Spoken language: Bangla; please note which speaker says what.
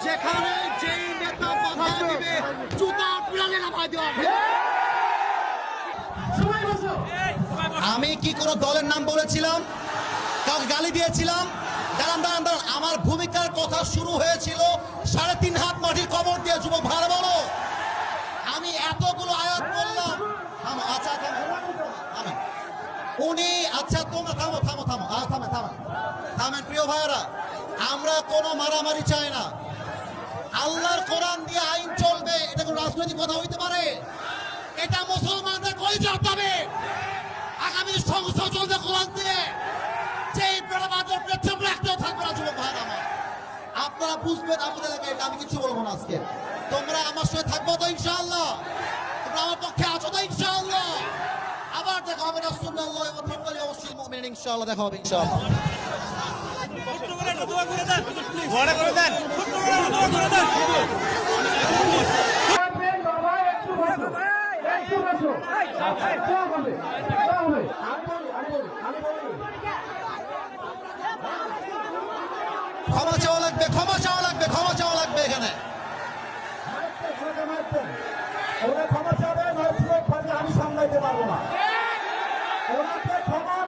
Speaker 1: যেখানে যেই নেতা বাধা দিবে জুতা পিরানে নামায় দেওয়া হবে।
Speaker 2: আমি কি কোনো দলের নাম বলেছিলাম, কাউকে গালি দিয়েছিলাম? দাঁড়ান দাঁড়ান দাঁড়ান, আমার ভূমিকার কথা শুরু হয়েছিল 3.5 হাত মাটির কবর দিয়ে। যুবক ভাড়া বলো, আমি এতগুলো আয়াত বললাম। আচ্ছা থামেন উনি, আচ্ছা তোমরা থামো থামো থামো থামেন থামেন থামেন। প্রিয় ভাইয়েরা, আমরা কোনো মারামারি চাই না। আল্লাহর কোরআন দিয়ে আইন চলবে, এটা কোনো রাজনৈতিক কথা হইতে পারে? এটা মুসলমানদের কলিজার দাবি। আগামী সংসদ চলবে কোরআন দিয়ে, যেই প্রেরণাদের পেছনে রাখতেও থাকবে না। যুবক ভাইয়েরা আমার, আপনারা বুঝবেন আমাদের এলাকায়, এটা আমি কিছু বলবো না আজকে। তোমরা আমার সঙ্গে থাকবো তো ইনশাআল্লাহ? তোমরা আমার পক্ষে আছো তো ইনশাআল্লাহ? আবার দেখা হবে রাসূলুল্লাহ ওয়া তাআলা ওয়াসিল মুমিনিন, ইনশাআল্লাহ দেখা হবে ইনশাআল্লাহ।
Speaker 3: দোয়া করে দেন, দোয়া করে দেন, দোয়া করে দেন।
Speaker 2: ক্ষমা চাওয়া লাগবে, ক্ষমা চাওয়া লাগবে, ক্ষমা চাওয়া লাগবে এখানে।
Speaker 4: ক্ষমা চাওয়া আমি সামলাইতে পারবো না।